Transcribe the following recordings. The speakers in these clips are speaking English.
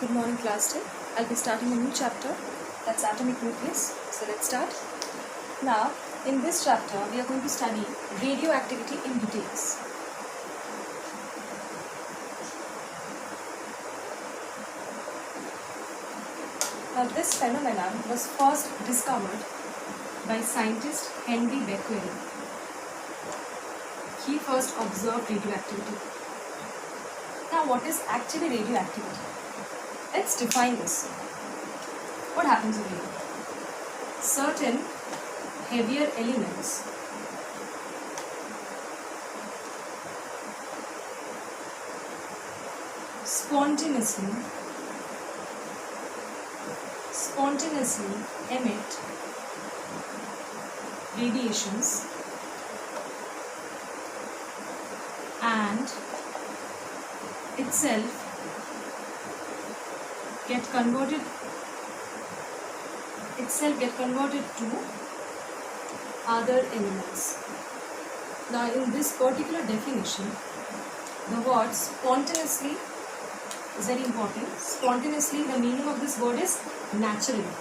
Good morning, class 10. I'll be starting a new chapter, that's atomic nucleus. So let's start. Now, in this chapter, we are going to study radioactivity in details. Now, this phenomenon was first discovered by scientist Henry Becquerel. He first observed radioactivity. Now, what is actually radioactivity? Let's define this. What happens over here? Certain heavier elements spontaneously emit radiations and itself get converted to other elements. Now, in this particular definition, the word spontaneously is very important. Spontaneously, the meaning of this word is naturally.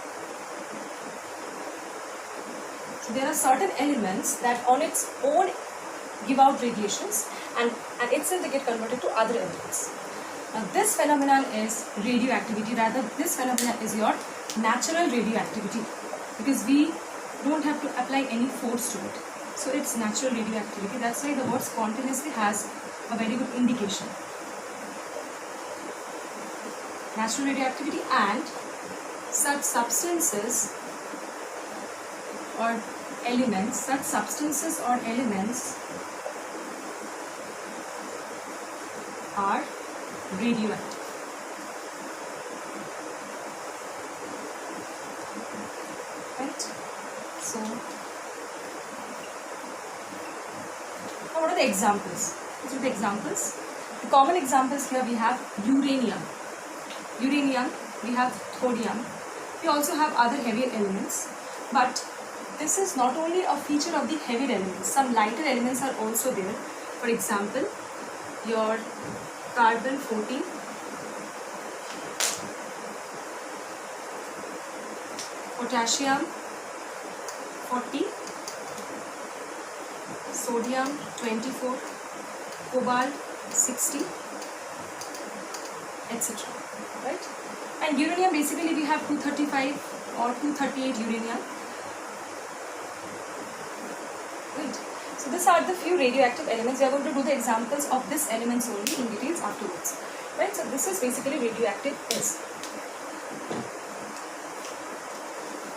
So there are certain elements that on its own give out radiations and itself they get converted to other elements. Now, this phenomenon is radioactivity. Rather, this phenomenon is your natural radioactivity because we don't have to apply any force to it. So it's natural radioactivity. That's why the word spontaneously has a very good indication. Natural radioactivity, and such substances or elements are radioactive. Right? So, now what are the examples? These are the examples. The common examples here we have uranium, we have thorium, we also have other heavier elements, but this is not only a feature of the heavier elements, some lighter elements are also there. For example, your carbon 14, potassium 40, sodium 24, cobalt 60, etc. Right? And uranium, basically we have 235 or 238 uranium. Right? So these are the few radioactive elements. We are going to do the examples of these elements only in details afterwards. Right? So this is basically radioactive is.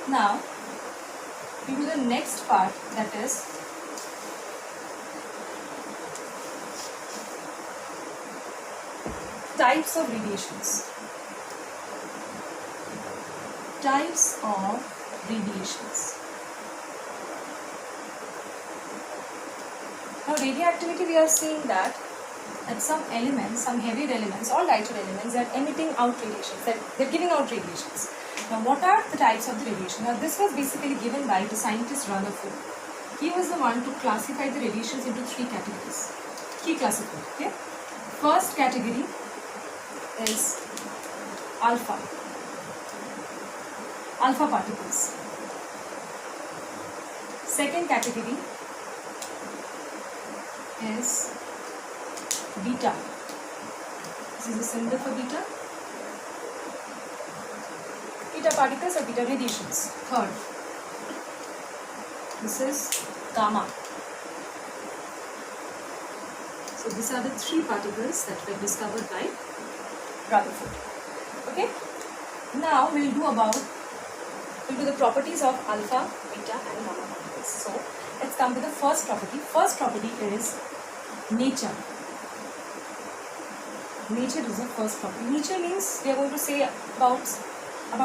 Now, we do the next part, that is types of radiations. Types of radiations. Now, radioactivity, we are seeing that some elements, some heavier elements or lighter elements are emitting out radiations, they're giving out radiations. Now, what are the types of the radiation? Now, this was basically given by the scientist Rutherford. He was the one to classify the radiations into three categories. He classified, okay? First category is alpha particles. Second category is beta. This is a symbol for beta. Beta particles or beta radiations. Third, this is gamma. So these are the three particles that were discovered by Rutherford. Okay. Now we'll do the properties of alpha, beta and gamma particles. So let's come to the first property. First property is nature. Nature is the first property. Nature means we are going to say about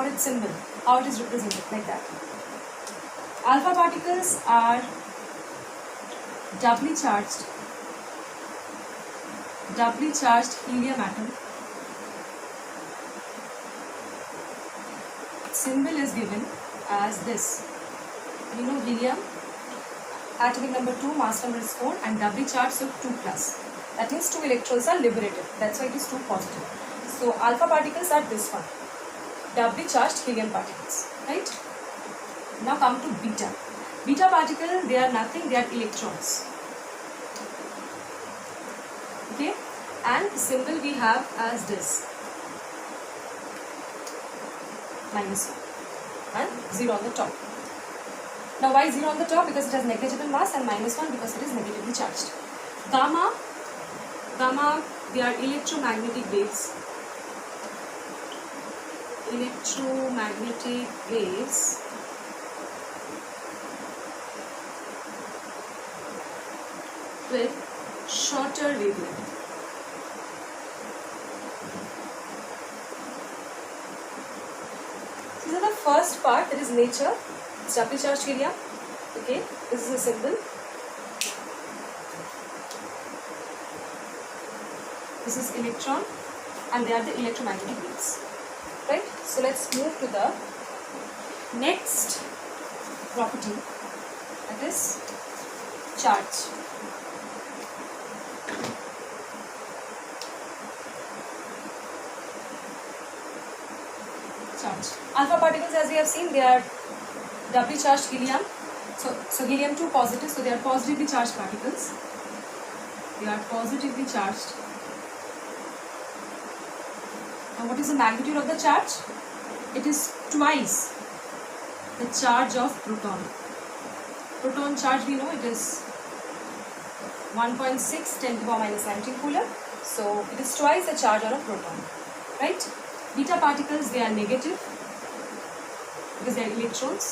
its symbol, how it is represented, like that. Alpha particles are doubly charged helium atom. Symbol is given as this. You know helium, atomic number 2, mass number is 4 and doubly charged, so 2+. That means 2 electrons are liberated. That's why it is 2 positive. So alpha particles are this one, doubly charged helium particles, right? Now come to beta. Beta particle, they are nothing, they are electrons. Okay, and the symbol we have as this, -1 and 0 on the top. Now why 0 on the top? Because it has negligible mass, and -1 because it is negatively charged. Gamma, they are electromagnetic waves. Electromagnetic waves with shorter wavelength. So the first part, that is nature, it's doubly charged helium. Okay, this is a symbol. This is electron, and they are the electromagnetic waves. Right? So let's move to the next property, that is charge. Alpha particles, as we have seen, they are doubly charged helium. So helium 2 positive, so they are positively charged particles. They are positively charged. Now what is the magnitude of the charge? It is twice the charge of proton. Proton charge, we know it is 1.6 10 to the power minus 19 coulomb. So it is twice the charge on a proton, right? Beta particles, they are negative because they are electrons,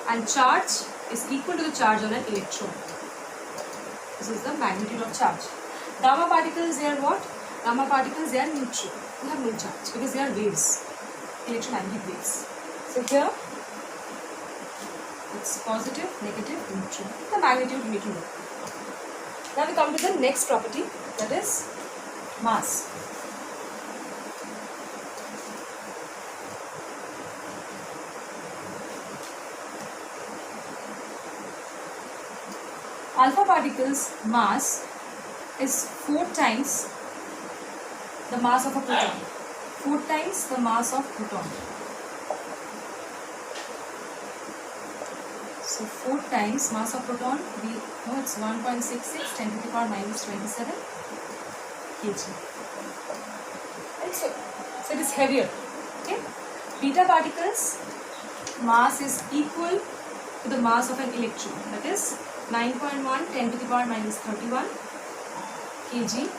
and charge is equal to the charge on an electron. This is the magnitude of charge. Gamma particles, they are what? Gamma particles, they are neutral. They have no charge because they are waves, electromagnetic waves. So here it's positive, negative, neutral. The magnitude we need to know. Now we come to the next property, that is mass. Alpha particles mass is 4 times the mass of a proton. 4 times the mass of proton. So 4 times mass of proton, we know it's 1.66 10 to the power minus 27 kg. And so it is heavier. Okay. Beta particles mass is equal to the mass of an electron, that is 9.1 10 to the power minus 31 kg.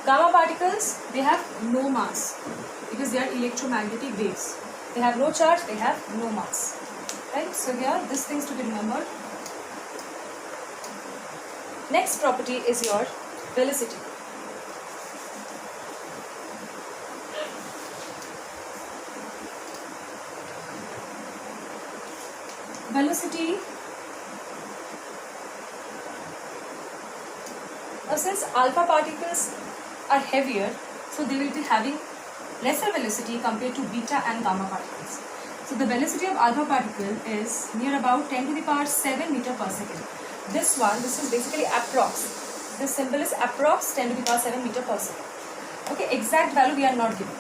Gamma particles, they have no mass because they are electromagnetic waves. They have no charge, they have no mass. Right? So here, these things to be remembered. Next property is your velocity. Velocity. Now since alpha particles are heavier, so they will be having lesser velocity compared to beta and gamma particles. So the velocity of alpha particle is near about 10 to the power 7 meter per second. This is basically approx. This symbol is approx 10 to the power 7 meter per second. Okay, exact value we are not given.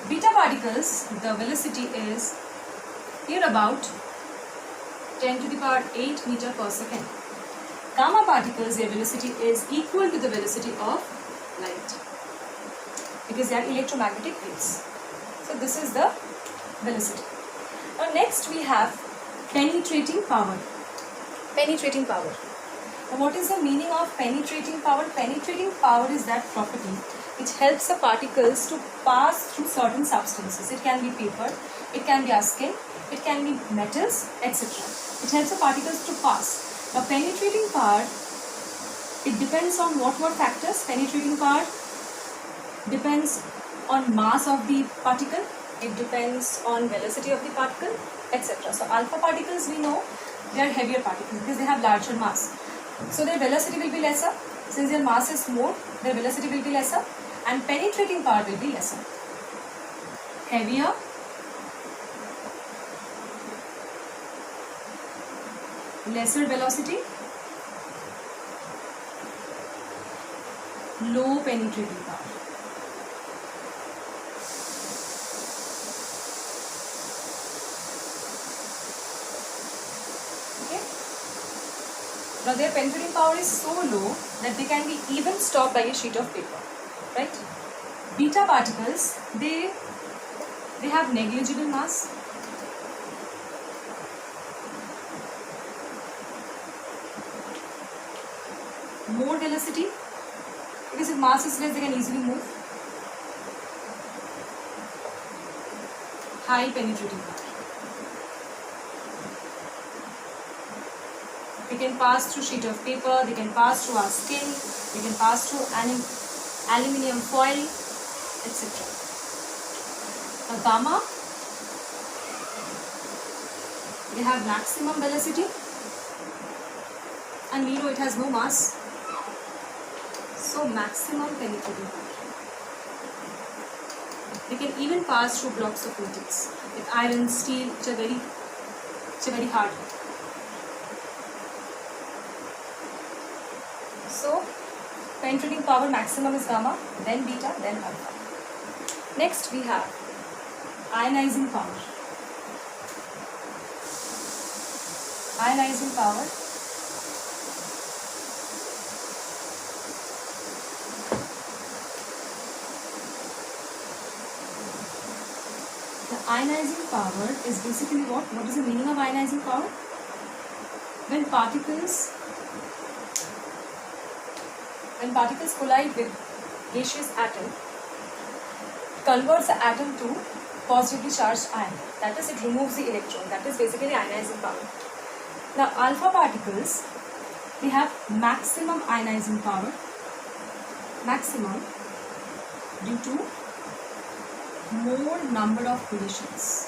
Beta particles, the velocity is near about 10 to the power 8 meter per second. Gamma particles, their velocity is equal to the velocity of light because they are electromagnetic waves. So this is the velocity. Now next we have penetrating power. Penetrating power. Now what is the meaning of penetrating power? Penetrating power is that property which helps the particles to pass through certain substances. It can be paper, it can be our skin, it can be metals, etc. It helps the particles to pass. Now penetrating power, it depends on what factors? Penetrating power depends on mass of the particle, it depends on velocity of the particle, etc. So alpha particles, we know they are heavier particles because they have larger mass. So their velocity will be lesser. Since their mass is more, their velocity will be lesser and penetrating power will be lesser. Heavier, lesser velocity, low penetrating power. Now their penetrating power is so low that they can be even stopped by a sheet of paper, right? Beta particles, they have negligible mass. More velocity, because if mass is less, they can easily move. High penetrating power. They can pass through sheet of paper, they can pass through our skin, they can pass through aluminium foil, etc. Now gamma, they have maximum velocity, and we know it has no mass, so maximum penetrating power. They can even pass through blocks of metals with iron, steel, which are very hard. So penetrating power maximum is gamma, then beta, then alpha. Next we have ionizing power. Ionizing power. The ionizing power is basically what? What is the meaning of ionizing power? When particles collide with gaseous atom, converts the atom to positively charged ion. That is, it removes the electron. That is basically ionizing power. Now, alpha particles, they have maximum ionizing power. Maximum due to more number of collisions.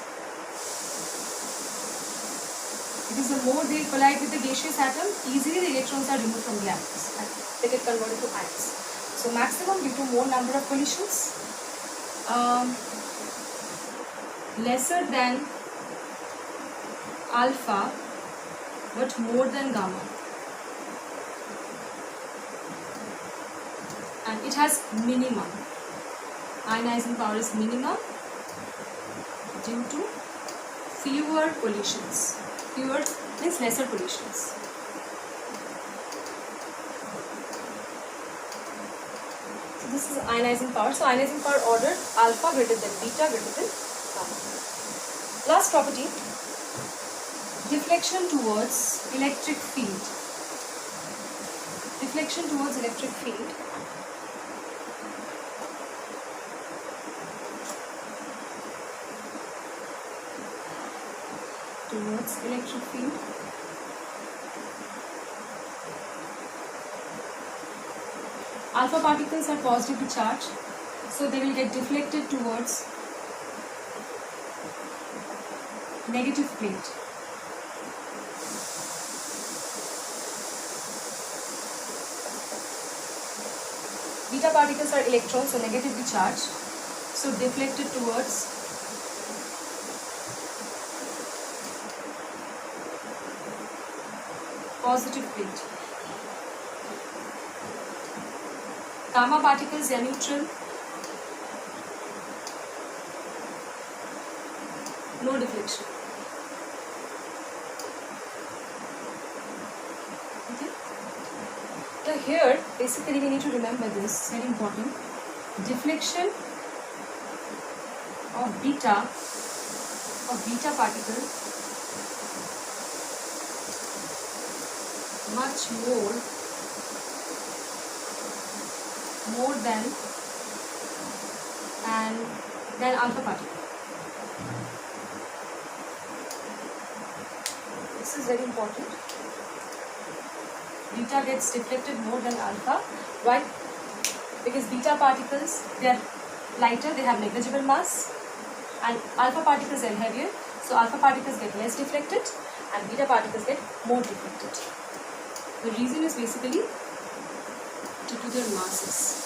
Because the more they collide with the gaseous atom, easily the electrons are removed from the atoms and they get converted to ions. So maximum due to more number of collisions, lesser than alpha but more than gamma, and it has minimum. Ionizing power is minimum due to fewer collisions. Fewer means lesser collisions. So this is ionizing power. So ionizing power ordered alpha greater than beta greater than gamma. Last property, deflection towards electric field. Deflection towards electric field. Towards electric field. Alpha particles are positively charged, so they will get deflected towards negative plate. Beta particles are electrons, so negatively charged, so deflected towards positive plate. Gamma particles are neutral, no deflection. Okay. So here, basically we need to remember this, very important. Deflection of beta particle much more than alpha particle. This is very important. Beta gets deflected more than alpha. Why? Because beta particles, they are lighter, they have negligible mass, and alpha particles are heavier, so alpha particles get less deflected and beta particles get more deflected. The reason is basically due to their masses.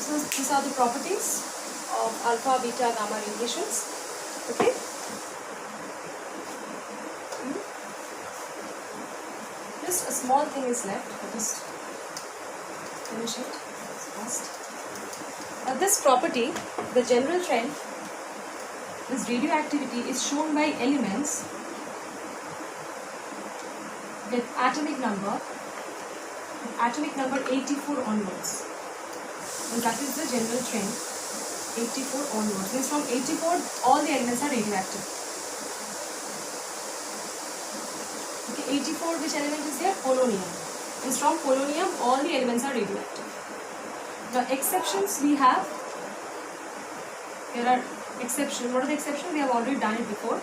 So these are the properties of alpha, beta, gamma radiations. Okay. Just a small thing is left. I'll just finish it fast. Now this property, the general trend this radioactivity is shown by elements with atomic number 84 onwards. And that is the general trend. 84 onwards. Means from 84 all the elements are radioactive. Okay, 84 which element is there? Polonium. Means from polonium all the elements are radioactive. The exceptions we have, there are exceptions. What are the exceptions? We have already done it before.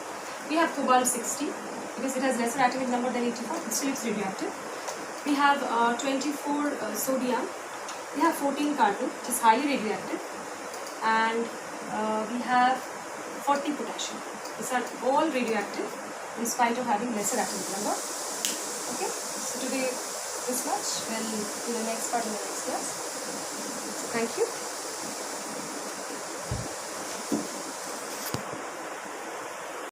We have cobalt-60 because it has lesser atomic number than 84, it still is radioactive. We have 24 sodium. We have 14 carbon, which is highly radioactive, and we have 40 potassium. These are all radioactive in spite of having lesser atomic number. Okay, so today this much. Well, in the next part, in the next class. So thank you.